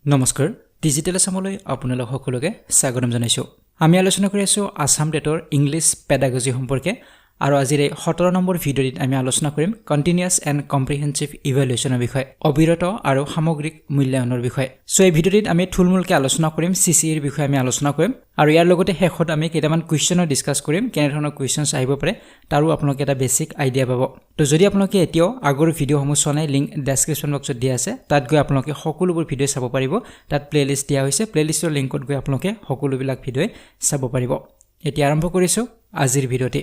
নমস্কাৰ ডিজিটেল আসামলৈ আপোনালোক সকলোকে স্বাগতম জনাইছো আমি আলোচনা কৰি আছো আসাম টেটৰ ইংলিছ পেডাগজি সম্পৰ্কে আৰু আজিৰ 17 নম্বৰ ভিডিঅ'ত আমি আলোচনা কৰিম কন্টিনিউয়াস এণ্ড কম্প্ৰিহেনসিভ ইভালুৱেচনৰ বিষয় অবিৰত আৰু সামগ্ৰিক মূল্যায়নৰ বিষয় সো এই ভিডিঅ'ত আমি থুলমূলকৈ আলোচনা কৰিম সিসিৰ বিষয়ে আমি আলোচনা কৰিম আৰু ইয়াৰ লগতে শেষত আমি কেইটামান কুৱেশ্যনৰ ডিসকাস কৰিম কেনে ধৰণৰ কুৱেশ্যনছ আহিব পাৰে তাৰো আপোনালোকে এটা বেসিক আইডিয়া পাব তো যদি আপোনালোকে এতিয়াও আগৰ ভিডিঅ'সমূহ চলাই লিংক ডেসক্ৰিপচন বক্সত দিয়া আছে তাত গৈ আপোনালোকে সকলোবোৰ ভিডিঅ' চাব পাৰিব তাত প্লেলিষ্ট দিয়া হৈছে প্লেলিষ্টৰ লিংকত গৈ আপোনালোকে সকলোবিলাক ভিডিঅ' চাব পাৰিব এতিয়া আৰম্ভ কৰিছো আজিৰ ভিডিঅ'টি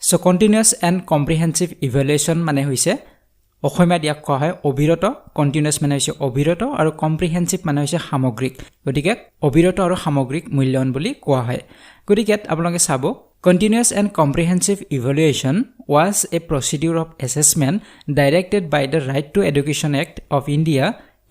So continuous and comprehensive evaluation মানে হৈছে অসমীয়াত ইয়াক কোৱা হয় অবিৰত continuous মানে হৈছে অবিৰত আৰু comprehensive মানে হৈছে সামগ্ৰিক গতিকে অবিৰত আৰু সামগ্ৰিক মূল্যায়ন বুলি কোৱা হয় গতিকে আপোনালোকে চাব continuous and comprehensive evaluation was a procedure of assessment directed by the Right to Education Act of India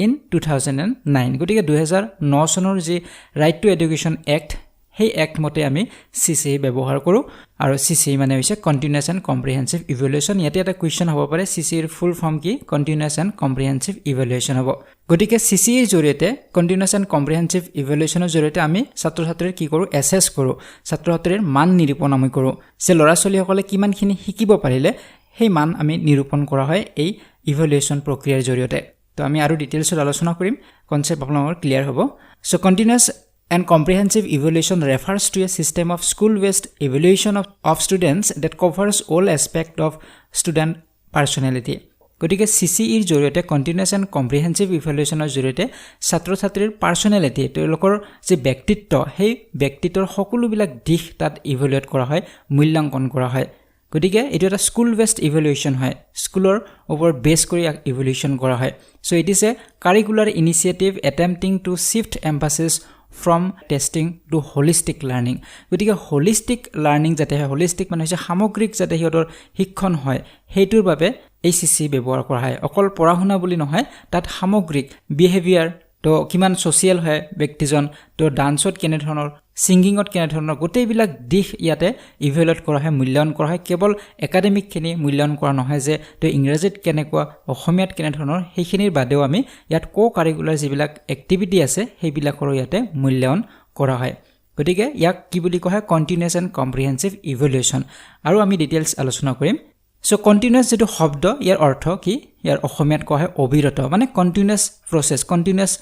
in 2009 গতিকে 2009 চনৰ যি Right to Education Act সেই এক্ট মতে আমি সিসি ব্যৱহাৰ কৰো আৰু সিসি মানে হৈছে কন্টিনিউয়াস এণ্ড কম্প্ৰিহেনসিভ ইভালুৱেচন ইয়াতে এটা কোৱেশ্চন হ'ব পাৰে সিসিৰ ফুল ফৰ্ম কি কন্টিনিউয়াস এণ্ড কম্প্ৰিহেনসিভ ইভালুৱেচন হ'ব গতিকে সিসিৰ জৰিয়তে কন্টিনিউয়াস এণ্ড কম্প্ৰিহেনসিভ ইভালুৱেচনৰ জৰিয়তে আমি ছাত্ৰ-ছাত্ৰীৰ কি কৰো এসেস কৰো ছাত্ৰ-ছাত্ৰীৰ মান নিৰূপণ আমি কৰো যে ল'ৰা-ছোৱালীসকলে কিমানখিনি শিকিব পাৰিলে সেই মান আমি নিৰূপণ কৰা হয় এই ইভালুৱেচন প্ৰক্ৰিয়াৰ জৰিয়তে তো আমি আৰু ডিটেইলছত আলোচনা কৰিম কনসেপ্ট আপোনালোকৰ ক্লিয়াৰ হ'ব so continuous and comprehensive evaluation refers to a system of school-based evaluation of students that covers all aspects of student personality. গতিকে সিসিৰ জৰিয়তে কন্টিনিউয়াস এণ্ড কম্প্ৰিহেনসিভ ইভালুৱেচনৰ জৰিয়তে ছাত্ৰ-ছাত্ৰীৰ পাৰ্সোনালিটি তেওঁলোকৰ যে ব্যক্তিত্ব সেই ব্যক্তিত্বৰ সকলোবিলাক দিশ তাত ইভালুৱেট কৰা হয় মূল্যাঙ্কন কৰা হয় গতিকে এটো এটা স্কুল বেসড ইভালুৱেচন হয় স্কুলৰ ওপৰত বেস কৰি ইভালুৱেচন কৰা হয় so it is A curricular initiative attempting to shift emphasis from testing to holistic learning গতিকে holistic learning যাতে হয় holistic মানে হৈছে সামগ্ৰিক যাতে হিয়তৰ শিক্ষণ হয় হেতুৰ বাবে এই সিসি ব্যৱহাৰ কৰা হয় অকল পঢ়াশুনা বুলি নহয় তাত সামগ্ৰিক বিহেভিয়াৰ তো কিমান সোশিয়াল হয় ব্যক্তিজন তো ডান্সত কেনে ধৰণৰ সিঙ্গিংত কেনে ধৰণৰ গোটেইবিলাক দিশ ইয়াতে ইভালুৱেট কৰা হয় মূল্যায়ন কৰা হয় কেৱল একাডেমিক খিনি মূল্যায়ন কৰা নহয় যে তো ইংৰাজীত কেনেকুৱা অসমীয়াত কেনে ধৰণৰ সেইখিনিৰ বাদেও আমি ইয়াত কো কাৰিকুলাৰ যিবিলাক এক্টিভিটি আছে সেইবিলাকৰ ইয়াতে মূল্যায়ন কৰা হয় গতিকে ইয়াক কি বুলি কোৱা হয় কন্টিনিউয়াস এণ্ড কম্প্ৰিহেনসিভ ইভালুৱেচন আৰু আমি ডিটেইলছ আলোচনা কৰিম সো কন্টিনিউয়াস যেটো শব্দ ইয়াৰ অৰ্থ কি ইয়াৰ অসমীয়াত কোৱা হয় অবিৰত মানে কন্টিনিউয়াস প্ৰসেস কন্টিনিউয়াস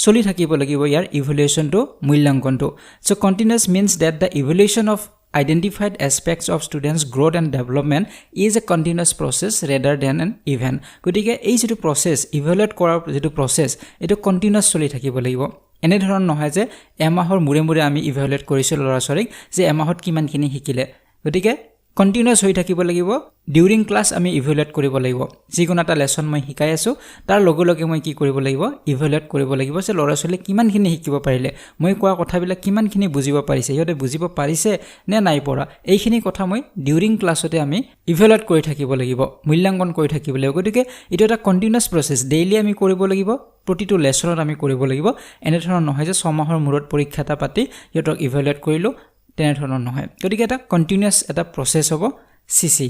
চলি থাকিব লাগিব ইয়াৰ ইভালুৱেচনটো মূল্যাঙ্কনটো so continuous means that the evaluation of identified aspects of students growth and development is a continuous process rather than an event গতিকে এই যেটো প্ৰসেস ইভালুৱেট কৰাৰ যেটো প্ৰসেস এটো কন্টিনিউয়াস চলি থাকিব লাগিব এনে ধৰণৰ নহয় যে এমাহৰ মুৰে মুৰে আমি ইভালুৱেট কৰিছিল ল'ৰা-ছোৱালীক যে এমাহত কিমানখিনি শিকিলে গতিকে কন্টিনিউয়াস হৈ থাকিব লাগিব ডিউৰিং ক্লাস আমি ইভালুৱেট কৰিব লাগিব যিকোনো এটা লেসন মই শিকাই আছো তাৰ লগে লগে মই কি কৰিব লাগিব ইভালুৱেট কৰিব লাগিব যে ল'ৰা-ছোৱালী কিমানখিনি শিকিব পাৰিলে মই কোৱা কথাবিলাক কিমানখিনি বুজিব পাৰিছে ইহঁতে বুজিব পাৰিছে নে নাই পৰা এইখিনি কথা মই ডিউৰিং ক্লাছতে আমি ইভালুৱেট কৰি থাকিব লাগিব মূল্যাঙ্কন কৰি থাকিব লাগিব গতিকে এটা এটা কন্টিনিউয়াস প্ৰসেস ডেইলি আমি কৰিব লাগিব প্ৰতিটো লেসনত আমি কৰিব লাগিব এনে ধৰণৰ নহয় যে 6 মাহৰ মূৰত পৰীক্ষা এটা পাতি ইহঁতক ইভালুৱেট কৰিলো তেনে ধৰণৰ নহয় গতিকে এটা কন্টিনিউয়াস এটা প্ৰসেস হ'ব সিসি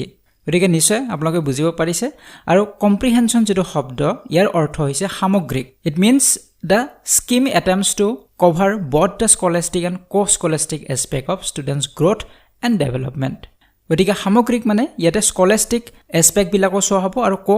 গতিকে নিশ্চয় আপোনালোকে বুজিব পাৰিছে আৰু কম্প্ৰিহেনশন যেটো শব্দ ইয়াৰ অৰ্থ হৈছে সামগ্ৰিক it means the scheme attempts to cover both the scholastic and co-scholastic aspect of students growth and development গতিকে সামগ্ৰিক মানে ইয়াতে স্কলাস্টিক এসপেক্ট বিলাকো সহ হ'ব আৰু কো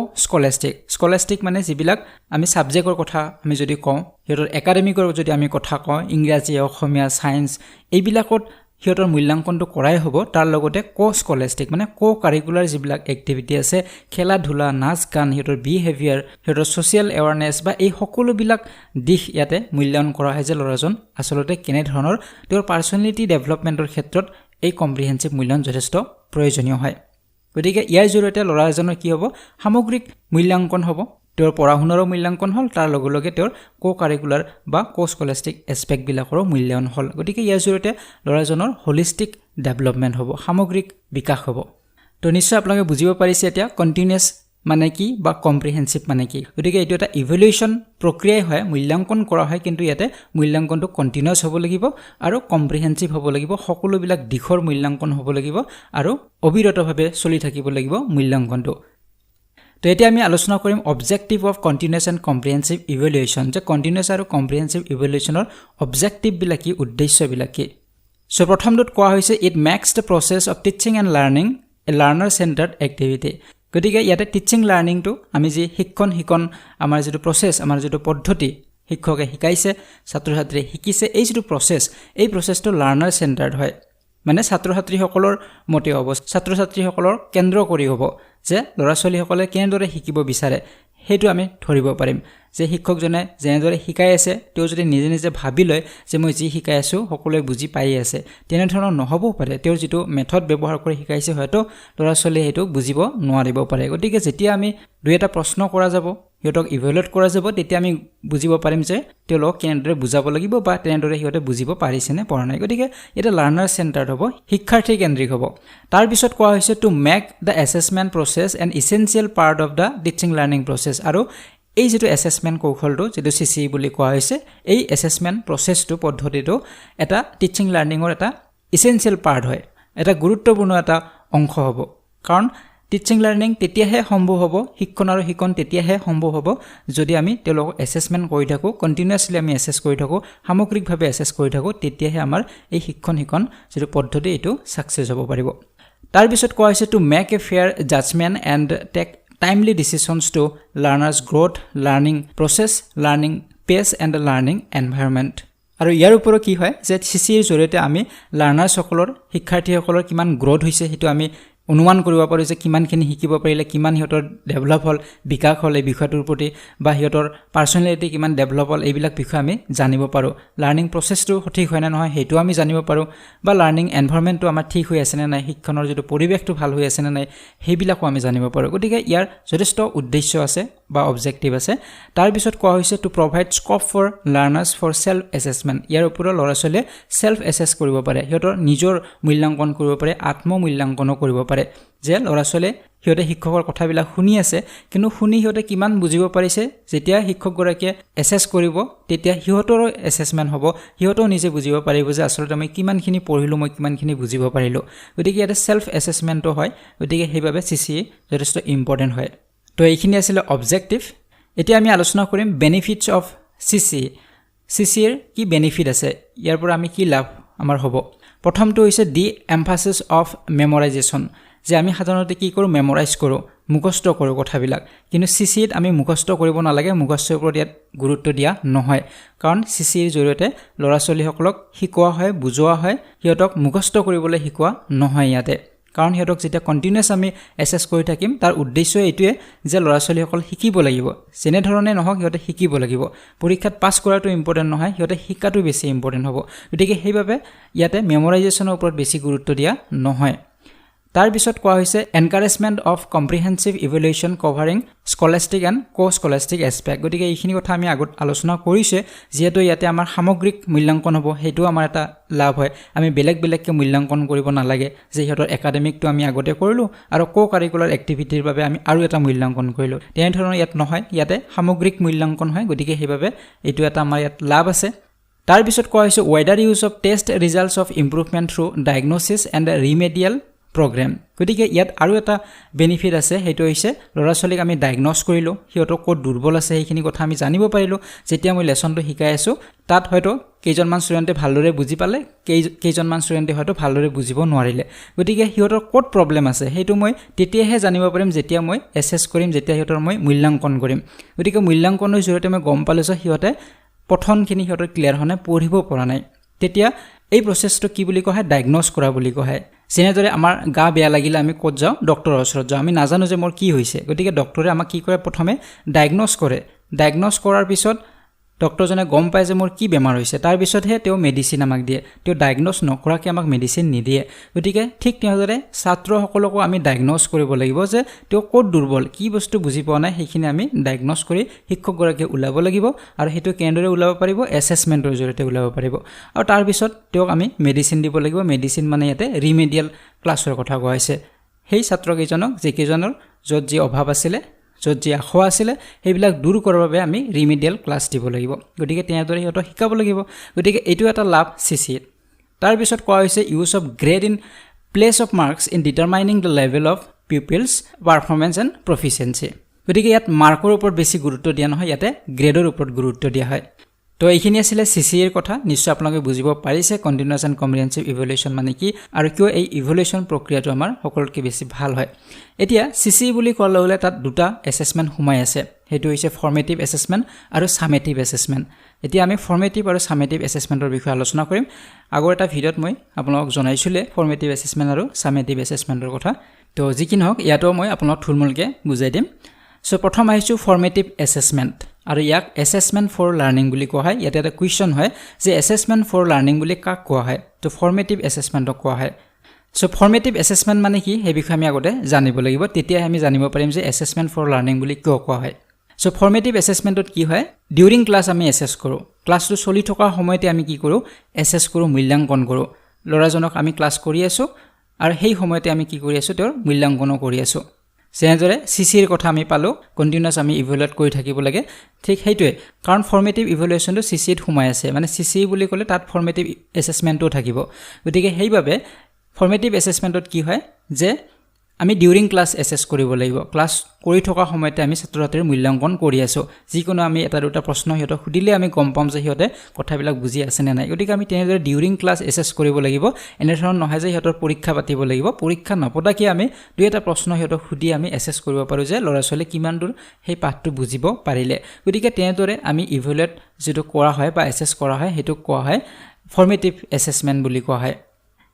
স্কলাস্টিক মানে যিবিলাক আমি সাবজেক্টৰ কথা আমি যদি কওঁ হিয়তৰ একাডেমিকৰ যদি আমি কথা কওঁ ইংৰাজী অসমীয়া সায়েন্স এইবিলাকত হিয়তৰ মূল্যাঙ্কনটো কৰাই হ'ব তাৰ লগতে কো স্কলাস্টিক মানে কো কাৰিকুলাৰ যিবিলাক এক্টিভিটি আছে খেলা ধুলা নাচ গান হিয়তৰ বিহেভিয়াৰ হিয়তৰ সোশিয়াল এৱাৰনেস বা এই সকলোবিলাক দিশ ইয়াতে মূল্যায়ন কৰা হয় যে ল'ৰাজন আসলতে কেনে ধৰণৰ তেওঁৰ পাৰ্সোনালিটি ডেভেলপমেন্টৰ ক্ষেত্ৰত এই কম্প্ৰিহেনসিভ মূল্যায়ন যথেষ্ট প্ৰয়োজনীয় হয় গতিকে ইয়াৰ জৰিয়তে ল'ৰা এজনৰ কি হ'ব সামগ্ৰিক মূল্যাঙ্কন হ'ব তেওঁৰ পঢ়াশুনাৰ মূল্যাঙ্কন হল তাৰ লগে লগে তেওঁৰ কো কাৰিকুলাৰ বা কো স্কলাস্টিক এসপেক্ট বিলাকৰ মূল্যায়ন হল গতিকে ইয়াৰ জৰিয়তে ল'ৰাজনৰ হোলিস্টিক ডেভেলপমেন্ট হ'ব সামগ্ৰিক বিকাশ হ'ব তো নিশ্চয় আপোনালোকে বুজিব পাৰিছে এতিয়া কন্টিনিউয়াস মানে কি বা কম্প্ৰিহেনসিভ মানে কি গতিকে এইটো এটা ইভ্যালুয়েশন প্ৰক্ৰিয়াই হয় মূল্যাঙ্কন কৰা হয় কিন্তু ইয়াতে মূল্যাঙ্কনটো কন্টিনিউয়াস হ'ব লাগিব আৰু কম্প্ৰিহেনসিভ হ'ব লাগিব সকলো বিলাক দিখৰ মূল্যাঙ্কন হ'ব লাগিব আৰু অবিৰতভাৱে চলি থাকিব লাগিব মূল্যাঙ্কনটো তো এতিয়া আমি আলোচনা কৰিম objective of continuous and comprehensive evaluation যে কন্টিনিউয়াস আৰু কম্প্ৰিহেনসিভ ইভ্যালুয়েশনৰ অবজেক্টিভ বিলাক কি উদ্দেশ্য বিলাক কি সো প্ৰথমটোত কোৱা হৈছে it makes the process of teaching and learning a learner centred activity গতিকে ইয়াতে টিচিং লাৰ্নিংটো আমি যে শিক্ষণ আমাৰ যেটো প্ৰসেস আমাৰ যেটো পদ্ধতি শিক্ষকে শিকাইছে ছাত্ৰ ছাত্ৰী শিকিছে এই যেটো প্ৰসেস এই প্ৰসেসটো লাৰ্নাৰ সেন্টাৰ্ড হয় মানে ছাত্ৰ ছাত্ৰীসকলৰ মতে হ'ব ছাত্ৰ ছাত্ৰীসকলৰ কেন্দ্ৰ কৰি হ'ব যে ল'ৰা ছোৱালীসকলে কেনেদৰে শিকিব বিচাৰে হেতু আমি ধৰিব পাৰিম যে শিক্ষকজনে যেনেদৰে শিকাই আছে তেওঁ যদি নিজে নিজে ভাবি লয় যে মই যি শিকাই আছো সকলোৱে বুজি পাই আছে তেনে ধৰণৰ নহব পাৰে তেওঁৰ যেটো মেথড ব্যৱহাৰ কৰি শিকাইছে হয়তো ল'ৰা ছোৱালীয়ে হেতু বুজিব নোৱাৰিব পাৰে গতিকে যেতিয়া আমি দুই এটা প্ৰশ্ন কৰা যাব হিয়তক ইভালুয়েট কৰা যাব তেতিয়া আমি বুজিব পাৰিম যে তেওঁলোক কেনেদৰে বুজাব লাগিব বা তেনেদৰে হিয়তে বুজিব পাৰিছে নে পৰা নাই গতিকে এটা লাৰ্নাৰ সেন্টাৰ্ড হ'ব শিক্ষাৰ্থী কেন্দ্ৰিক হ'ব তাৰ পিছত কোৱা হৈছে to make the assessment process an essential part of the teaching learning process আৰু এই যেটো এসেসমেন্ট কৌশলটো যেটো সিসি বুলি কোৱা হৈছে এই এসেসমেন্ট প্ৰসেসটো পদ্ধতিটো এটা টিচিং লাৰ্নিংৰ এটা এসেনশিয়াল পাৰ্ট হয় এটা গুৰুত্বপূৰ্ণ এটা অংশ হ'ব কাৰণ টিচিং লাৰ্নিং তেতিয়াহে সম্ভৱ হ'ব শিক্ষণ আৰু শিকন তেতিয়াহে সম্ভৱ হ'ব যদি আমি তেওঁলোক এসেসমেন্ট কৰি থাকো কন্টিনিউয়াসলি আমি এসেস কৰি থাকো সামগ্ৰিকভাৱে এসেস কৰি থাকো তেতিয়াহে আমাৰ এই শিক্ষণ শিকন যেটো পদ্ধতি এটো সাকসেস হ'ব পাৰিব তাৰ পিছত কোৱা হৈছে to make a fair judgement and take timely decisions to learners growth learning process learning pace and learning environment আৰু ইয়াৰ ওপৰত কি হয় যে সিসিৰ জৰিয়তে আমি লাৰ্নাৰ সকলৰ শিক্ষাৰ্থীসকলৰ কিমান গ্ৰোথ হৈছে হেতু আমি অনুমান কৰিব পাৰো যে কিমানখিনি শিকিব পাৰিলে কিমান হিয়তৰ ডেভেলপ হল বিকাশ হল এই বিষয়টোৰ প্ৰতি বা হিয়তৰ পাৰ্সোনালিটি কিমান ডেভেলপ হল এইবিলাক বিষয় আমি জানিব পাৰো লাৰ্নিং প্ৰসেসটো সঠিক হয় না নহয় হেতু আমি জানিব পাৰো বা লাৰ্নিং এনভায়ৰনমেন্টটো আমাৰ ঠিক হৈ আছে নে নাই শিক্ষণৰ যেটো পৰিবেশটো ভাল হৈ আছে নে নাই হেবিলাকো আমি জানিব পাৰো গতিকে ইয়াৰ যথেষ্ট উদ্দেশ্য আছে বা অবজেক্টিভ আছে তাৰ পিছত কোৱা হৈছে to provide scope for learners for self assessment ইয়াৰ ওপৰত ল'ৰা ছোৱালীয়ে সেলফ এসেস কৰিব পাৰে হিয়তৰ নিজৰ মূল্যাঙ্কন কৰিব পাৰে আত্ম মূল্যাঙ্কন কৰিব পাৰে যে ল'ৰা ছোৱালীয়ে হিয়তে শিক্ষকৰ কথাবিলাক শুনি আছে কিন্তু শুনি হিয়তে কিমান বুজিব পাৰিছে যেতিয়া শিক্ষকগৰাকীয়ে এসেস কৰিব তেতিয়া হিয়তৰ এসেসমেন্ট হ'ব হিয়তো নিজে বুজিব পাৰিব যে আসলে আমি কিমানখিনি পঢ়িলো মই কিমানখিনি বুজিব পাৰিলো গতিকে এটা সেলফ এসেসমেন্টটো হয় গতিকে হেইভাবে সিসি যথেষ্ট ইম্পৰ্টেন্ট হয় তো এইখিনি আছিল অবজেক্টিভ এতিয়া আমি আলোচনা কৰিম বেনিফিটস অফ সিসি সিসিৰ কি বেনিফিট আছে ইয়াৰ পৰা আমি কি লাভ আমাৰ হ'ব প্ৰথমটো হৈছে দি এমফাসিস অফ মেমৰাইজেশন যে আমি সাধাৰণতে কি কৰো মেমৰাইজ কৰো মুখস্থ কৰো কথাবিলাক কিন্তু সিসিত আমি মুখস্থ কৰিব নালাগে মুখস্থৰ ওপৰত ইয়াত গুৰুত্ব দিয়া নহয় কাৰণ সিসিৰ জৰিয়তে ল'ৰা ছোৱালীসকলক শিকোৱা হয় বুজোৱা হয় হিয়তক মুখস্থ কৰিবলৈ শিকোৱা নহয় ইয়াতে কাৰণ হিয়তক যেতিয়া কন্টিনিউয়াস আমি এসেস কৰি থাকিম তাৰ উদ্দেশ্য এইটোৱে যে ল'ৰা ছোৱালীসকল শিকিব লাগিব যেনে ধৰণে নহক হিয়তে শিকিব লাগিব পৰীক্ষাত পাস কৰাটো ইম্পৰ্টেন্ট নহয় হিয়তে শিকাটো বেছি ইম্পৰ্টেন্ট হ'ব গতিকে হেইভাবে ইয়াতে মেমৰাইজেশনৰ ওপৰত বেছি গুৰুত্ব দিয়া নহয় তাৰ পিছত কোৱা হৈছে encouragement of comprehensive evaluation covering scholastic and co-scholastic aspect গতিকে এইখিনি কথা আমি আগত আলোচনা কৰিছে যেহেতু ইয়াতে আমাৰ সামগ্ৰিক মূল্যাঙ্কন হ'ব হেতু আমাৰ এটা লাভ হয় আমি বেলেগ বেলেগকে মূল্যাঙ্কন কৰিব নালাগে যে হিয়তৰ একাডেমিকটো আমি আগতে কৰিলো আৰু কো-কাৰিকুলাৰ এক্টিভিটিৰ বাবে আমি আৰু এটা মূল্যাঙ্কন কৰিলো তেনে ধৰণৰ ইয়াত নহয় ইয়াতে সামগ্ৰিক মূল্যাঙ্কন হয় গতিকে হেইভাবে এটো এটা আমাৰ ইয়াত লাভ আছে তাৰ পিছত কোৱা হৈছে wider use of test results of improvement through diagnosis and remedial program গতিকে ইয়াত আৰু এটা বেনিফিট আছে হেতু হৈছে ল'ৰা ছোৱালীক আমি ডায়াগনস কৰিলো হিয়তৰ ক'ত দুৰ্বল আছে সেইখিনি কথা আমি জানিব পাৰিলো যেতিয়া মই লেসনটো শিকাই আছো তাত হয়তো কেইজনমান ষ্টুডেন্টে ভালদৰে বুজি পালে কেইজনমান ষ্টুডেন্টে হয়তো ভালদৰে বুজিব নোৱাৰিলে গতিকে হিয়তৰ ক'ত প্ৰবলেম আছে হেতু মই তেতিয়াহে জানিব পাৰিম যেতিয়া মই এসেস কৰিম যেতিয়া হিয়তৰ মই মূল্যাঙ্কন কৰিম গতিকে মূল্যাঙ্কনৰ জৰিয়তে মই গম পালো যে হিয়তে পঠনখিনি হিয়তৰ ক্লিয়াৰ হনে পঢ়িব পৰা নাই তেতিয়া এই প্ৰসেসটো কি বুলি কয় ডায়াগনস কৰা বুলি কয় যেনেদৰে আমাৰ গা বেয়া লাগিলে আমি ক'ত যাওঁ ডক্টৰৰ ওচৰত যাওঁ আমি নাজানো যে মোৰ কি হৈছে গতিকে ডক্টৰে আমাক কি কৰে প্ৰথমে ডায়াগনস কৰে ডায়াগনস কৰাৰ পিছত ডক্টৰজনে গম পায় যে মোৰ কি বেমাৰ হৈছে তাৰ পিছতহে তেওঁ মেডিসিন আমাক দিয়ে তেওঁ ডায়াগনস নকৰাকে আমাক মেডিসিন নিদিয়ে গতিকে ঠিক তেনেদৰে ছাত্ৰসকলকো আমি ডায়াগনস কৰিব লাগিব যে তেওঁ ক'ত দুৰ্বল কি বস্তু বুজি পোৱা নাই সেইখিনি আমি ডায়াগনস কৰি শিক্ষকগৰাকীয়ে উলাব লাগিব আৰু হেতু কেনেদৰে উলাব পাৰিব এসেসমেন্টৰ জৰিয়তে উলাব পাৰিব আৰু তাৰ পিছত তেওঁক আমি মেডিসিন দিব লাগিব মেডিসিন মানে ইয়াতে ৰিমেডিয়েল ক্লাছৰ কথা কোৱা হৈছে সেই ছাত্ৰকেইজনক যে কেইজনৰ যত যি অভাৱ আছিল য'ত যি আখৰ আছিলে সেইবিলাক দূৰ কৰাৰ বাবে আমি ৰিমিডিয়েল ক্লাছ দিব লাগিব গতিকে তেনেদৰে সিহঁতক শিকাব লাগিব গতিকে এইটো এটা লাভ CCA তাৰ পিছত কোৱা হৈছে use of grade in place of marks in determining the level of pupils performance and proficiency গতিকে ইয়াত মাৰ্কৰ ওপৰত বেছি গুৰুত্ব দিয়া নহয় ইয়াতে গ্ৰেডৰ ওপৰত গুৰুত্ব দিয়া হয় তো এইখিনি আছিল CCA কথা নিশ্চয় আপোনালোকে বুজিব পাৰিছে কন্টিনিউয়াস এণ্ড কম্প্ৰিহেনসিভ ইভালুৱেশ্যন মানে কি আৰু কিয় এই ইভালুৱেশ্যন প্ৰক্ৰিয়াটো আমাৰ সকলোতকৈ বেছি ভাল হয় এতিয়া CCA বুলি ক'লে হ'লে তাত দুটা এছেছমেন্ট সোমাই আছে হেতু হৈছে ফৰ্মেটিভ এছেছমেন্ট আৰু সামেটিভ এছেছমেন্ট এতিয়া আমি ফৰ্মেটিভ আৰু সামেটিভ এছেছমেন্টৰ বিষয়ে আলোচনা কৰিম আগৰ এটা ভিডিঅ'ত মই আপোনালোকক জনাইছিলে ফৰ্মেটিভ এছেছমেন্ট আৰু সামেটিভ এছেছমেন্টৰ কথা তো যি কি নহওক ইয়াতো মই আপোনালোকক থুলমূলকৈ বুজাই দিম সো প্ৰথম আহিছো ফৰ্মেটিভ এছেছমেন্ট আৰু ইয়াক এছেছমেন্ট ফৰ লাৰ্নিং বুলি কোৱা হয় ইয়াতে এটা কুৱেশ্যন হয় যে এছেছমেন্ট ফৰ লাৰ্নিং বুলি কাক কোৱা হয় তো ফৰ্মেটিভ এছেছমেন্টক কোৱা হয় সো ফৰ্মেটিভ এছেছমেন্ট মানে কি এই বিষয়ে আমি আগতে জানিব লাগিব তেতিয়া আমি জানিব পাৰিম যে এছেছমেন্ট ফৰ লাৰ্নিং বুলি কিয় কোৱা হয় সো ফৰ্মেটিভ এছেছমেন্টত কি হয় ডিউৰিং ক্লাছ আমি এছেছ কৰোঁ ক্লাছটো চলি থকা সময়তে আমি কি কৰোঁ এছেছ কৰোঁ মূল্যাংকন কৰোঁ ল'ৰাজনক আমি ক্লাছ কৰি আছো আৰু সেই সময়তে আমি কি কৰি আছো তেওঁৰ মূল্যাংকনো কৰি আছো যেনেদৰে CCAৰ কথা আমি পালো কন্টিনিউয়াস আমি ইভালুৱেট কৰি থাকিব লাগে ঠিক সেইটোৱে কাৰণ ফৰ্মেটিভ ইভালুৱেশ্যনটো CCAত সোমাই আছে মানে CCA বুলি ক'লে তাত ফৰ্মেটিভ এছেছমেন্টও থাকিব গতিকে সেইভাবে ফৰ্মেটিভ এছেছমেন্টত কি হয় যে আমি ডিউৰিং ক্লাছ এছেছ কৰিব লাগিব ক্লাছ কৰি থকা সময়তে আমি ছাত্ৰ-ছাত্ৰীৰ মূল্যাংকন কৰি আছো যিকোনো আমি এটা দুটা প্ৰশ্ন হিহঁতক সুধিলে আমি গম পাম যে হিহঁতে কথাবিলাক বুজি আছে নে নাই গতিকে আমি তেনেদৰে ডিউৰিং ক্লাছ এছেছ কৰিব লাগিব এনেধৰণৰ নহয় যে হিহঁতৰ পৰীক্ষা পাতিব লাগিব পৰীক্ষা নপতাকে আমি দুই এটা প্ৰশ্ন হিহঁতক সুধি আমি এছেছ কৰিব পাৰো যে ল'ৰা-ছোৱালী কিমান দূৰ সেই পাঠটো বুজিব পাৰিলে গতিকে তেনেদৰে আমি ইভালুৱেট যেটো কৰা হয় বা এছেছ কৰা হয় হেতু কোৱা হয় ফৰ্মেটিভ এছেছমেন্ট বুলি কোৱা হয়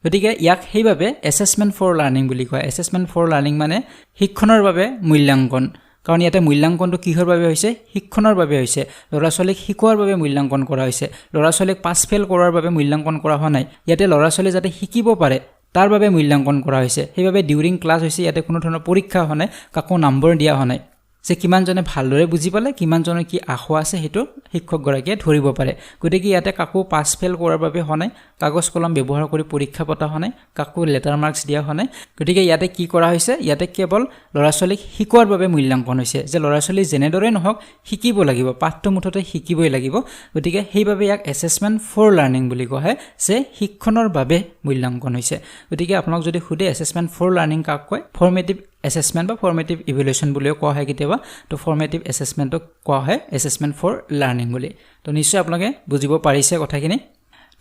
গতিকে ইয়াক সেইভাবে এছেছমেন্ট ফৰ লাৰ্নিং বুলি কয় এছেছমেন্ট ফৰ লাৰ্নিং মানে শিক্ষণৰ বাবে মূল্যাংকন কাৰণ ইয়াতে মূল্যাংকনটো কিহৰ বাবে হৈছে শিক্ষণৰ বাবে হৈছে ল'ৰা-ছোৱালীক শিকোৱাৰ বাবে মূল্যাংকন কৰা হৈছে ল'ৰা-ছোৱালীক পাছ ফেল কৰাৰ বাবে মূল্যাংকন কৰা হোৱা নাই ইয়াতে ল'ৰা-ছোৱালী যাতে শিকিব পাৰে তাৰ বাবে মূল্যাংকন কৰা হৈছে সেইভাবে ডিউৰিং ক্লাছ হৈছে ইয়াতে কোনো ধৰণৰ পৰীক্ষা হোৱা নাই কাকো নম্বৰ দিয়া হোৱা নাই যে কিমানজনে ভালদৰে বুজি পালে কিমানজনৰ কি আখৰ আছে হেতু শিক্ষকগৰাকীয়ে ধৰিব পাৰে গতিকে ইয়াতে কাকো পাছ ফেল কৰাৰ বাবে হোৱা নাই কাগজ কলম ব্যৱহাৰ কৰি পৰীক্ষা পতা হোৱা নাই কাকো লেটাৰ মাৰ্কছ দিয়া হোৱা নাই গতিকে ইয়াতে কি কৰা হৈছে ইয়াতে কেৱল ল'ৰা-ছোৱালীক শিকোৱাৰ বাবে মূল্যাংকন হৈছে যে ল'ৰা-ছোৱালী যেনেদৰে নহওক শিকিব লাগিব পাঠটো মুঠতে শিকিবই লাগিব গতিকে সেইভাবে ইয়াক এছেছমেন্ট ফৰ লাৰ্নিং বুলি কোৱা হয় যে শিক্ষণৰ বাবে মূল্যাংকন হৈছে গতিকে আপোনাক যদি সুধে এছেছমেন্ট ফৰ লাৰ্নিং কাক কয় ফৰ্মেটিভ এছেছমেন্ট বা ফৰ্মেটিভ ইভালুৱেশ্যন বুলিও কোৱা হয় কেতিয়াবা তো ফৰ্মেটিভ এছেছমেন্টক কোৱা হয় এছেছমেন্ট ফৰ লাৰ্নিং বুলি তো নিশ্চয় আপোনালোকে বুজিব পাৰিছে কথাখিনি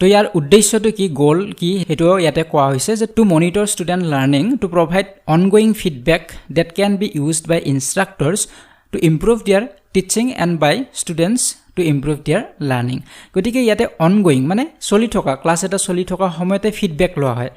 তো ইয়াৰ উদ্দেশ্যটো কি গোল কি হেতু ইয়াতে কোৱা হৈছে যে to monitor student learning to provide ongoing feedback that can be used by instructors to improve their teaching and by students to improve their learning গতিকে ইয়াতে অনগোয়িং মানে চলি থকা ক্লাছ এটা চলি থকা সময়তে ফিডবেক লোৱা হয়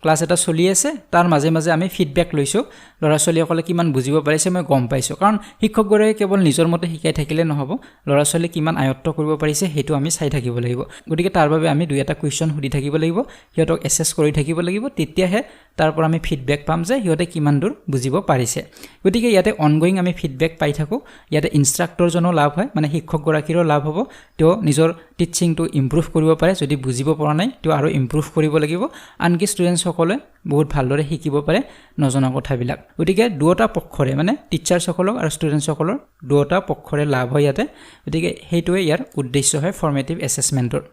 ক্লাছ এটা চলি আছে তাৰ মাজে মাজে আমি ফিডবেক লৈছো ল'ৰা-ছোৱালীসকলে কিমান বুজিব পাৰিছে মই গম পাইছো কাৰণ শিক্ষকগৰাকীয়ে কেৱল নিজৰ মতে শিকাই থাকিলে নহব ল'ৰা-ছোৱালী কিমান আয়ত্ত কৰিব পাৰিছে হেতু আমি চাই থাকিব লাগিব গতিকে তাৰ বাবে আমি দুই এটা কুৱেশ্যন সুধি থাকিব লাগিব হিহঁতক এছেছ কৰি থাকিব লাগিব তেতিয়াহে তাৰ পৰা আমি ফিডবেক পাম যে হিহঁতে কিমান দূৰ বুজিব পাৰিছে গতিকে ইয়াতে অনগোয়িং আমি ফিডবেক পাই থাকো ইয়াতে ইনষ্ট্ৰাক্টৰজনৰ লাভ হয় মানে শিক্ষকগৰাকীৰো লাভ হ'ব তেওঁ নিজৰ টিচিংটো ইম্প্ৰুভ কৰিব পাৰে যদি বুজিব পৰা নাই তেওঁ আৰু ইম্প্ৰুভ কৰিব লাগিব আনকি ষ্টুডেণ্টসকলে বহুত ভালদৰে শিকিব পাৰে নজনা কথাবিলাক গতিকে দুটা পক্ষৰে মানে টিচাৰসকলক আৰু ষ্টুডেণ্টসকলৰ দুটা পক্ষৰে লাভ হয় ইয়াতে গতিকে সেইটোৱে ইয়াৰ উদ্দেশ্য হয় ফৰ্মেটিভ এছেছমেন্টৰ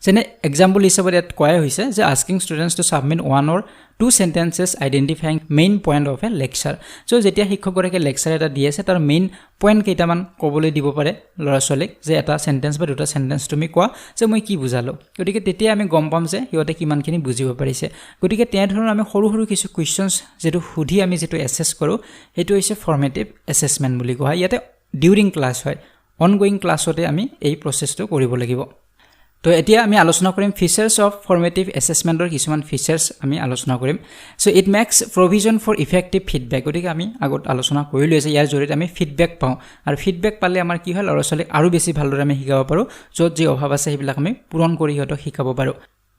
যেনে এক্সাম্পল হিচাপত ইয়াত কোৱা হৈছে যে asking students to submit one or two sentences identifying main point of a lecture so যেতিয়া শিক্ষকগৰাকীয়ে লেকচাৰ এটা দি আছে তাৰ মেইন পইণ্ট কেইটামান ক'বলৈ দিব পাৰে ল'ৰা-ছোৱালীক যে এটা সেন্টেন্স বা দুটা সেন্টেন্স তুমি কোৱা যে মই কি বুজালো গতিকে তেতিয়া আমি গম পাম যে হিহঁতে কিমানখিনি বুজিব পাৰিছে গতিকে তেনেধৰণৰ আমি সৰু সৰু কিছু কুৱেশ্যনছ যেটো সুধি আমি যেটো এছেছ কৰোঁ সেইটো হৈছে ফৰ্মেটিভ এছেছমেন্ট বুলি কোৱা হয় ইয়াতে ডিউৰিং ক্লাছ হয় অনগোয়িং ক্লাছতে আমি এই প্ৰচেছটো কৰিব লাগিব তো এতিয়া আমি আলোচনা কৰিম ফিচাৰ্স অফ ফৰ্মেটিভ এছেছমেন্টৰ কিছুমান ফিচাৰ্স আমি আলোচনা কৰিম so it makes provision for effective feedback গতিকে আমি আগত আলোচনা কৰিলো যে ইয়াৰ জৰিয়তে আমি ফিডবেক পাওঁ আৰু ফিডবেক পালে আমাৰ কি হয় ল'ৰা-ছোৱালীক আৰু বেছি ভালদৰে আমি শিকাব পাৰো য'ত যি অভাৱ আছে সেইবিলাক আমি পূৰণ কৰি হিহঁতক শিকাব পাৰো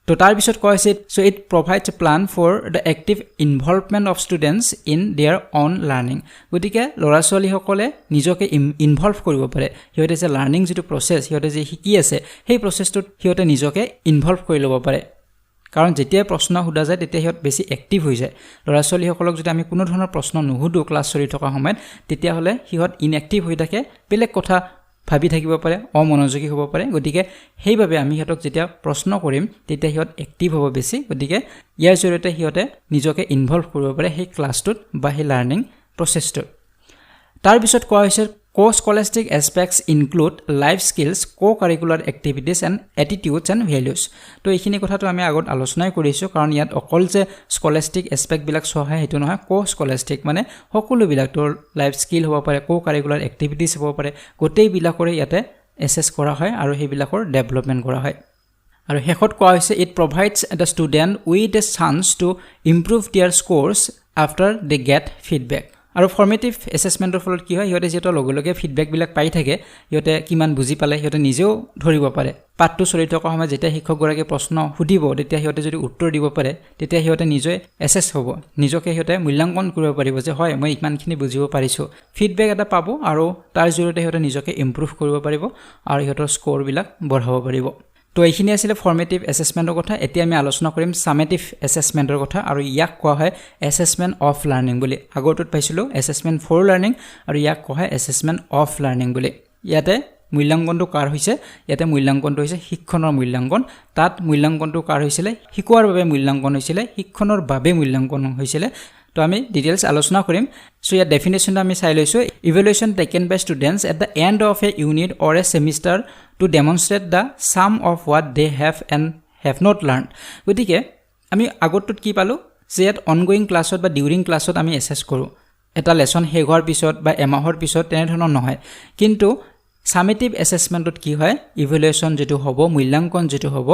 তো তাৰ পিছত কোৱা হৈছে so it provides a plan for the active involvement of students in their own learning গতিকে ল'ৰা-ছোৱালীসকলে নিজকে ইনভলভ কৰিব পাৰে সিহঁতে যে লাৰ্নিং যিটো প্ৰচেছ সিহঁতে যে শিকি আছে সেই প্ৰচেছটোত সিহঁতে নিজকে ইনভলভ কৰি ল'ব পাৰে কাৰণ যেতিয়া প্ৰশ্ন সোধা যায় তেতিয়া হিহঁত বেছি এক্টিভ হৈ যায় ল'ৰা ছোৱালীসকলক যদি আমি কোনো ধৰণৰ প্ৰশ্ন নুসুধো ক্লাছ চলি থকা সময়ত তেতিয়া হলে হিহঁত ইনএক্টিভ হৈ থাকে বেলেগ কথা ভাবি থাকিব পাৰে অমনোযোগী হ'ব পাৰে গতিকে সেইভাবে আমি হিহঁতক যেতিয়া প্ৰশ্ন কৰিম তেতিয়া হিহঁত এক্টিভ হ'ব বেছি গতিকে ইয়াৰ জৰিয়তে হিহঁতে নিজকে ইনভলভ কৰিব পাৰে সেই ক্লাছটোত বা সেই লাৰ্নিং প্ৰচেছটোত তাৰ পিছত কোৱা হৈছে co-scholastic aspects include life skills, co-curricular activities and attitudes and values. তো এইখিনি কথাটো আমি আগত আলোচনাই কৰিছো কাৰণ ইয়াত অকল যে scholastic aspect বিলাক সহায় হেতু নহয় co-scholastic মানে সকলো বিলাক তোৰ লাইফ স্কিল হ'ব পাৰে co-curricular activities হ'ব পাৰে গোটেই বিলাকৰে ইয়াতে এসেস কৰা হয় আৰু সেই বিলাকৰ ডেভেলপমেন্ট কৰা হয় আৰু শেষত কোৱা হৈছে it provides the student with a chance to improve their scores after they get feedback. আৰু ফৰ্মেটিভ এসেসমেন্টৰ ফলত কি হয় হিহঁতে যেটো লগে ফিডব্যাক বিলাক পাই থাকে হিহঁতে কিমান বুজি পালে হিহঁতে নিজেও ধৰিব পাৰে পাঠটো চলি থকা সময় যেতিয়া শিক্ষকগৰাকীয়ে প্ৰশ্ন সুধিব তেতিয়া হিহঁতে যদি উত্তৰ দিব পাৰে তেতিয়া হিহঁতে নিজে এসেস হ'ব নিজকে হিহঁতে মূল্যাঙ্কন কৰিব পাৰিব যে হয় মই ইমানখিনি বুজিব পাৰিছো ফিডব্যাক এটা পাব আৰু তাৰ জৰিয়তে হিহঁতে নিজকে ইমপ্ৰুভ কৰিব পাৰিব আৰু হিহঁতৰ স্কোৰ বিলাক বঢ়াব পাৰিব তো এইখিনি আছিল ফৰ্মেটিভ এসেসমেন্টৰ কথা এতিয়া আমি আলোচনা কৰিম সামেটিভ এসেসমেন্টৰ কথা আৰু ইয়াক কোৱা হয় এসেসমেন্ট অফ লাৰ্নিং বুলি আগৰটোত পাইছিলো এসেসমেন্ট ফৰ লাৰ্নিং আৰু ইয়াক কোৱা হয় এসেসমেন্ট অফ লাৰ্নিং বুলি ইয়াতে মূল্যাঙ্কনটো কাৰ হৈছে ইয়াতে মূল্যাঙ্কনটো হৈছে শিক্ষণৰ মূল্যাঙ্কন তাত মূল্যাঙ্কনটো কাৰ হৈছিল শিকোৱাৰ বাবে মূল্যাঙ্কন হৈছিল শিক্ষণৰ বাবে মূল্যাঙ্কন হৈছিল তো আমি ডিটেইলছ আলোচনা কৰিম সো ইয়াৰ ডেফিনেশন আমি চাই লৈছো evaluation taken by students at the end of a unit or a semester to demonstrate the sum of what they have and have not learned গতিকে আমি আগতত কি পালো যে এট অনগোইং ক্লাছত বা ডিউৰিং ক্লাছত আমি এসেস কৰো এটা লেসন শেষ হোৱাৰ পিছত বা এমাহৰ পিছত তেনে ধৰণৰ নহয় কিন্তু সামেটিভ এসেসমেন্টত কি হয় ইভালুয়েশন যেটো হ'ব মূল্যাঙ্কন যেটো হ'ব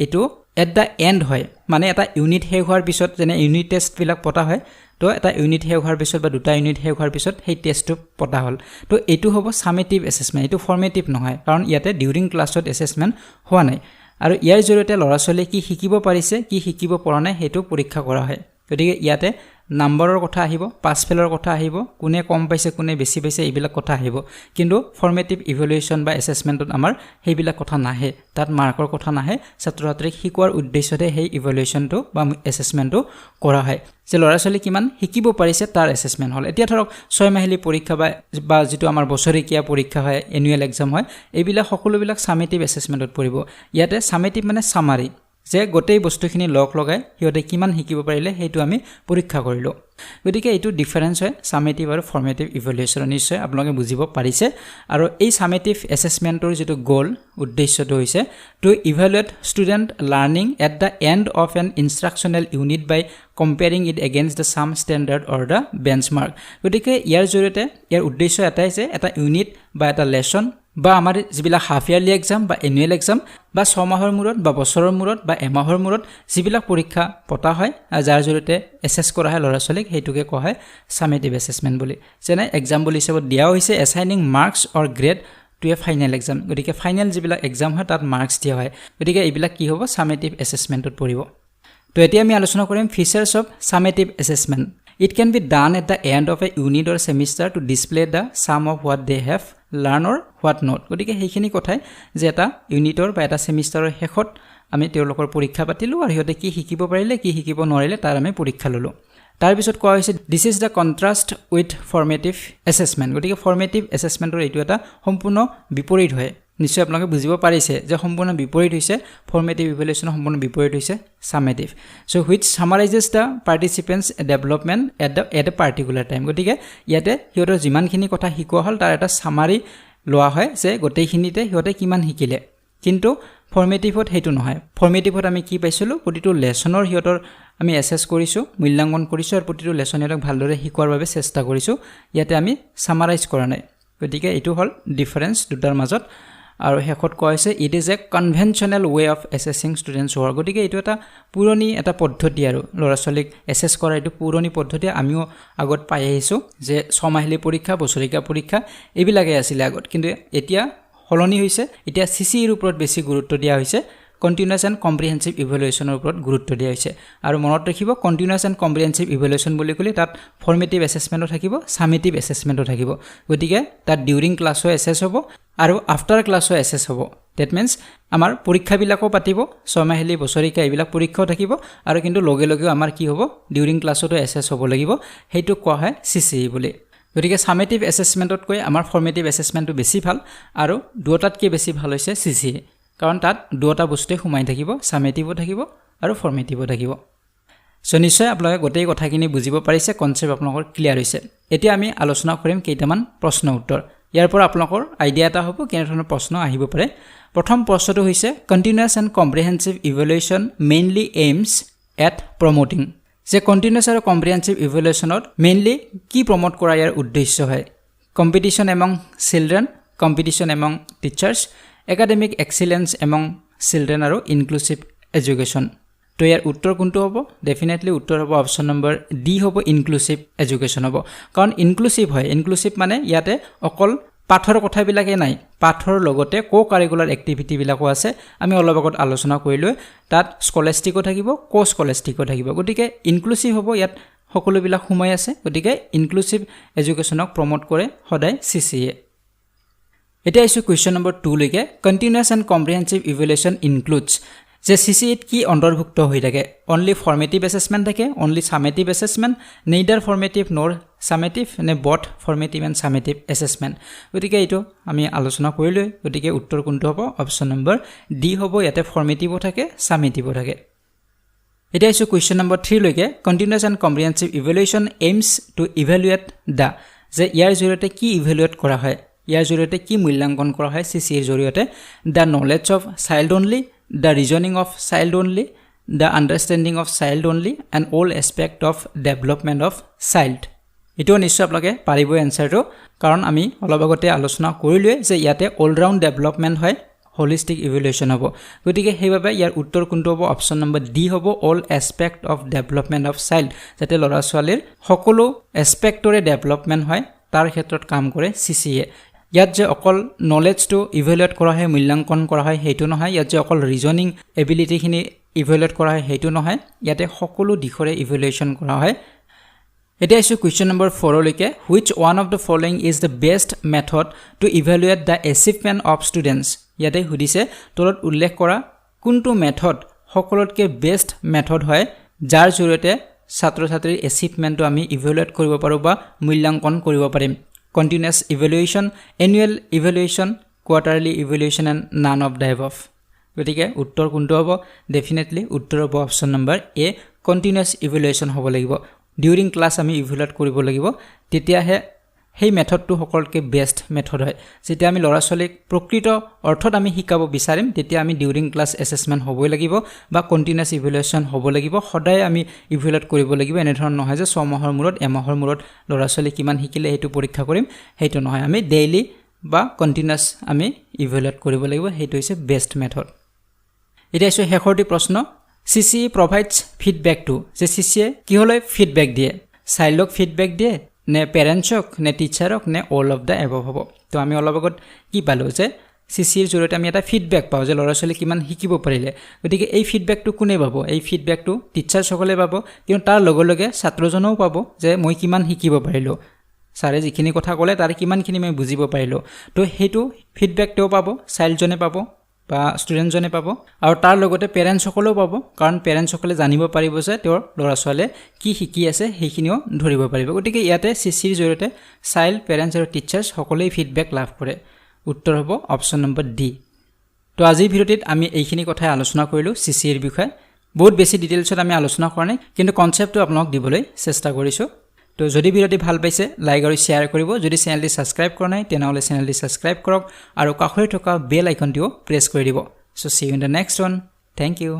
এটো এট দা এন্ড হয় মানে এটা ইউনিট শেষ হোৱাৰ পিছত যেনে ইউনিট টেস্ট বিলাক পতা হয় তো এটা ইউনিট শেষ হোৱাৰ পিছত বা দুটা ইউনিট শেষ হোৱাৰ পিছত সেই টেষ্টটো পতা হল তো এটো হ'ব সামেটিভ এসেসমেন্ট এটো ফৰ্মেটিভ নহয় কাৰণ ইয়াতে ডিউৰিং ক্লাছত এসেসমেন্ট হোৱা নাই আৰু ইয়াৰ জৰিয়তে ল'ৰা ছোৱালীয়ে কি শিকিব পাৰিছে কি শিকিব পৰা নাই হেতু পৰীক্ষা কৰা হয় গতিকে ইয়াতে নাম্বাৰৰ কথা আহিব পাস ফেলৰ কথা আহিব কোনে কম পাইছে কোনে বেছি পাইছে এইবিলাক কথা আহিব কিন্তু ফৰ্মেটিভ ইভালুয়েশন বা এসেসমেন্টত আমাৰ হেইবিলাক কথা নাহে তাত মাৰ্কৰ কথা নাহে ছাত্ৰ-ছাত্ৰীক শিকোৱাৰ উদ্দেশ্যতে হেই ইভালুয়েশনটো বা এসেসমেন্টটো কৰা হয় যে ল'ৰা ছোৱালী কিমান শিকিব পাৰিছে তাৰ এসেসমেন্ট হল এতিয়া ধৰক 6 মাহিলী পৰীক্ষা বা যেটো আমাৰ বছৰেকীয়া পৰীক্ষা হয় এনুৱেল এক্সাম হয় এইবিলাক সকলোবিলাক সামেটিভ এসেসমেন্টত পৰিব ইয়াতে সামেটিভ মানে সামাৰি যে গোটেই বস্তুখিনি লগ লগাই হিহঁতে কিমান শিকিব পাৰিলে হেতু আমি পৰীক্ষা কৰিলো গতিকে এটো ডিফাৰেন্স হয় সামেটিভ আৰু ফৰ্মেটিভ ইভালুয়েশন নিশ্চয় আপোনালোকে বুজিব পাৰিছে আৰু এই সামেটিভ এসেসমেন্টৰ যেটো গোল উদ্দেশ্যটো হৈছে to evaluate student learning at the end of an instructional unit by comparing it against the some standard or the benchmark গতিকে ইয়াৰ জৰিয়তে ইয়াৰ উদ্দেশ্য এটাই যে এটা ইউনিট বা এটা লেসন বা আমাৰ যিবিলাক হাফ ইয়াৰলি এক্সাম বা এনুৱেল এক্সাম বা 6 মাহৰ মূৰত বা বছৰৰ মূৰত বা এমাহৰ মূৰত যিবিলাক পৰীক্ষা পতা হয় যাৰ জৰিয়তে এসেস কৰা হয় ল'ৰা ছোৱালীক হেতুকে কোৱা হয় সামেটিভ এসেসমেন্ট বুলি যেনে এক্সাম্পল হিচাপত দিয়া হৈছে assigning marks or grade to a final exam গতিকে ফাইনেল যিবিলাক এক্সাম হয় তাত মাৰ্কস দিয়া হয় গতিকে এইবিলাক কি হ'ব সামেটিভ এসেসমেন্টত পৰিব তো এতিয়া আমি আলোচনা কৰিম features of summative assessment It can be done at the end of a unit or semester to display the sum of what they have learned or what not. গতিকে হেইখিনি কথাই যে এটা ইউনিটৰ বা এটা সেমিষ্টাৰৰ শেষত আমি তেওঁলোকৰ পৰীক্ষা পাতিলো আৰু হিহঁতে কি শিকিব পাৰিলে কি শিকিব নোৱাৰিলে তাৰ আমি পৰীক্ষা ললো তাৰ পিছত কোৱা হৈছে this is the contrast with formative assessment গতিকে ফৰ্মেটিভ এসেসমেন্টৰ এইটো এটা সম্পূৰ্ণ বিপৰীত হয় নিশ্চয় আপোনালোকে বুজিব পাৰিছে যে সম্পূৰ্ণ বিপৰীত হৈছে ফৰ্মেটিভ ইভালুয়েশন সম্পূৰ্ণ বিপৰীত হৈছে summative so which summarises the participants development at a particular time গতিকে ইয়াতে হিহঁতৰ যিমানখিনি কথা শিকোৱা হল তাৰ এটা সামাৰি লোৱা হয় যে গোটেইখিনিতে হিহঁতে কিমান শিকিলে কিন্তু ফৰ্মেটিভত হেতু নহয় ফৰ্মেটিভত আমি কি পাইছিলো প্ৰতিটো লেসনৰ হিহঁতৰ আমি এসেস কৰিছো মূল্যাঙ্কন কৰিছো আৰু প্ৰতিটো লেসন হিহঁতক ভালদৰে শিকোৱাৰ বাবে চেষ্টা কৰিছো ইয়াতে আমি সামাৰাইজ কৰা নাই গতিকে এটো হল ডিফাৰেন্স দুটাৰ মাজত আৰু হেকত কৈছে it is a conventional way of assessing students work গতিকে এটো এটা পুৰণি এটা পদ্ধতি আৰু ল'ৰা ছোৱালীক এসেস কৰা এটো পুৰণি পদ্ধতি আমিও আগত পাই আহিছো যে 6 মাহিলী পৰীক্ষা বছৰেকীয়া পৰীক্ষা এইবিলাকে আছিল আগত কিন্তু এতিয়া হলনি হৈছে এতিয়া সিসিৰ ওপৰত বেছি গুৰুত্ব দিয়া হৈছে কন্টিনিউয়াছ এণ্ড কম্প্ৰিহেনসিভ ইভ্যালুয়েশনৰ ওপৰত গুৰুত্ব দিয়া হৈছে আৰু মনত ৰাখিব কন্টিনিউয়াছ এণ্ড কম্প্ৰিহেনসিভ ইভ্যালুয়েশন বুলি ক'লে তাত ফৰ্মেটিভ এসেসমেন্টও থাকিব সামেটিভ এসেসমেন্টও থাকিব গতিকে তাত ডিউৰিং ক্লাছও এসেস হ'ব আৰু আফটাৰ ক্লাছও এসেস হ'ব দ্যাট মিন্স আমাৰ পৰীক্ষাবিলাকও পাতিব ছমাহিলী বছৰিকা এইবিলাক পৰীক্ষাও থাকিব আৰু কিন্তু লগে লগেও আমাৰ কি হ'ব ডিউৰিং ক্লাছতো এসেস হ'ব লাগিব হেইটো কোৱা হয় সিসিই বুলি গতিকে সামেটিভ এসেসমেন্টতকৈ আমাৰ ফৰ্মেটিভ এসেসমেন্টটো বেছি ভাল আৰু দুটাতকৈ বেছি ভাল হৈছে সিসিই কাৰণ তাত দুটা বস্তুৱে সোমাই থাকিব সামেটিভও থাকিব আৰু ফৰ্মেটিভও থাকিব সো নিশ্চয় আপোনালোকে গোটেই কথাখিনি বুজিব পাৰিছে কনসেপ্ট আপোনালোকৰ ক্লিয়াৰ হৈছে এতিয়া আমি আলোচনা কৰিম কেইটামান প্ৰশ্ন উত্তৰ ইয়াৰ পৰা আপোনালোকৰ আইডিয়া এটা হ'ব কেনে ধৰণৰ প্ৰশ্ন আহিব পাৰে প্ৰথম প্ৰশ্নটো হৈছে continuous and comprehensive evaluation mainly aims at promoting যে কন্টিনিউয়াছ আৰু কম্প্ৰিহেনসিভ ইভ্যালুয়েশনত মেইনলি কি প্ৰমোট কৰা ইয়াৰ উদ্দেশ্য হয় competition among children competition among teachers academic excellence among children আৰু ইনক্লুসিভ এডুকেশ্যন তো ইয়াৰ উত্তৰ কোনটো হ'ব ডেফিনেটলি উত্তৰ হ'ব অপচন নম্বৰ ডি হ'ব ইনক্লুসিভ এডুকেশ্যন হ'ব কাৰণ ইনক্লুসিভ হয় ইনক্লুসিভ মানে ইয়াতে অকল পাঠৰ কথাবিলাকে নাই পাঠৰ লগতে কো কাৰিকুলাৰ এক্টিভিটি বিলাকো আছে আমি অলপ আগত আলোচনা কৰিলো তাত স্কলাষ্টিকো থাকিব কো স্কলাষ্টিকো থাকিব গতিকে ইনক্লুসিভ হ'ব ইয়াত সকলোবিলাক সোমাই আছে গতিকে ইনক্লুসিভ এডুকেশ্যনক প্ৰমোট কৰে সদায় সিসিই এটা ইছু কোৱেশ্চন নম্বৰ 2 লৈকে continuous and comprehensive evaluation includes যে সিসিইত কি অন্তৰ্ভুক্ত হৈ থাকে অনলি ফৰ্মেটিভ এসেসমেন্ট থাকে অনলি সামেটিভ এসেসমেন্ট নেইডাৰ ফৰ্মেটিভ নৰ সামেটিভ নে বট ফৰ্মেটিভ এণ্ড সামেটিভ এসেসমেন্ট গতিকে এইটো আমি আলোচনা কৰিলো গতিকে উত্তৰ কোনটো হ'ব অপচন নম্বৰ ডি হ'ব ইয়াতে ফৰ্মেটিভও থাকে সামেটিভও থাকে এটা ইছু কোৱেশ্চন নম্বৰ 3 লৈকে continuous and comprehensive evaluation aims to evaluate the যে ইয়াৰ জৰিয়তে কি ইভ্যালুয়েট কৰা হয় ইয়াৰ জৰিয়তে কি মূল্যাঙ্কন কৰা হয় সিসিৰ জৰিয়তে the knowledge of child only the reasoning of child only the understanding of child only and all aspect of development of child এটো নিশ্চয় আপোনালোকে পাৰিব এনসাৰটো কাৰণ আমি অলপ আগতে আলোচনা কৰিলোৱে যে ইয়াতে অল ৰাউন্ড ডেভেলপমেন্ট হয় হোলিস্টিক ইভ্যালুয়েশন হ'ব গতিকে হেইভাবে ইয়াৰ উত্তৰ কোনটো হ'ব অপচন নম্বৰ ডি হ'ব all aspect of development of child যাতে লৰা ছোৱালীৰ সকলো এসপেক্টৰে ডেভেলপমেন্ট হয় তাৰ ক্ষেত্ৰত কাম কৰে সিসিই ইয়াত যে অকল নলেজটো ইভ্যালুয়েট কৰা হয় মূল্যাঙ্কন কৰা হয় হেতু নহয় ইয়াত যে অকল ৰিজনিং এবিলিটি খিনি ইভ্যালুয়েট কৰা হয় হেতু নহয় ইয়াতে সকলো দিশৰে ইভ্যালুয়েশন কৰা হয় এটা ইছু কোৱেশ্চন নম্বৰ 4 লৈকে which one of the following is the best method to evaluate the achievement of students ইয়াতে সুধিছে তলত উল্লেখ কৰা কোনটো মেথড সকলোতকৈ বেষ্ট মেথড হয় যাৰ জৰিয়তে ছাত্ৰ ছাত্ৰীৰ এচিভমেন্টটো আমি ইভ্যালুয়েট কৰিব পাৰো বা মূল্যাঙ্কন কৰিব পাৰিম continuous evaluation annual evaluation quarterly evaluation and none of the above গতিকে উত্তৰ কোনটো হ'ব ডেফিনেটলি উত্তৰ হ'ব অপচন নম্বৰ এ continuous evaluation হ'ব লাগিব ডিউৰিং ক্লাছ আমি ইভ্যালুয়েট কৰিব লাগিব তেতিয়াহে হেই মেথডটো সকলোতকৈ বেষ্ট মেথড হয় যেতিয়া আমি লৰা ছোৱালীক প্ৰকৃত অৰ্থত আমি শিকাব বিচাৰিম তেতিয়া আমি ডিউৰিং ক্লাছ এসেসমেন্ট হ'বই লাগিব বা কন্টিনিউয়াছ ইভ্যালুয়েশন হ'ব লাগিব সদায় আমি ইভ্যালুয়েট কৰিব লাগিব এনে ধৰণৰ নহয় যে 6 মাহৰ মূৰত এমাহৰ মূৰত লৰা ছোৱালী কিমান শিকিলে হেতু পৰীক্ষা কৰিম হেতু নহয় আমি ডেইলি বা কন্টিনিউয়াছ আমি ইভ্যালুয়েট কৰিব লাগিব হেতু হৈছে বেষ্ট মেথড এটা আছে হেখৰটি প্ৰশ্ন সিসিই provides feedback to যে সিসিই কি হলে ফিডব্যাক দিয়ে চাইল্ডক ফিডব্যাক দিয়ে নে পেৰেন্টছক নে টিচাৰক নে অল অফ দা এবভ হ'ব তো আমি অলপ আগত কি পালো যে সিসিৰ জৰিয়তে আমি এটা ফিডব্যাক পাও যে লৰা ছোৱালী কিমান শিকিব পাৰিলে গতিকে এই ফিডব্যাকটো কোনে পাব এই ফিডব্যাকটো টিচাৰ সকলে পাব কিন্তু তাৰ লগে লগে ছাত্ৰজনও পাব যে মই কিমান শিকিব পাৰিলো সাৰে যিখিনি কথা ক'লে তাৰ কিমানখিনি মই বুজিব পাৰিলো তো হেতু ফিডব্যাকটো পাব চাইল্ডজনে পাব বা ষ্টুডেন্টজনে পাব আৰু তাৰ লগতে পেৰেন্টছ সকলেও পাব কাৰণ পেৰেন্টছ সকলে জানিব পাৰিব যে তেওঁৰ লৰা ছোৱালীয়ে কি শিকি আছে হেখিনিও ধৰিব পাৰিব গতিকে ইয়াতে সিসিৰ জৰিয়তে চাইল্ড পেৰেন্টছ আৰু টিচাৰ্ছ সকলেই ফিডব্যাক লাভ কৰে উত্তৰ হ'ব অপচন নম্বৰ ডি তো আজিৰ ভিডিঅ'টিত আমি এইখিনি কথা আলোচনা কৰিলো সিসিৰ বিষয়ে বহুত বেছি ডিটেইলছত আমি আলোচনা কৰা নাই কিন্তু কনসেপ্টটো আপোনাক দিবলৈ চেষ্টা কৰিছো তো যদি ভিডিঅ'টি ভাল পাইছে লাইক আৰু শেয়াৰ কৰিব যদি চেনেলটি সাবস্ক্ৰাইব কৰা নাই তেনেহলে চেনেলটি সাবস্ক্ৰাইব কৰক আৰু কাষৰে থকা বেল আইকনটিও প্ৰেছ কৰি দিব so see you in the next one thank U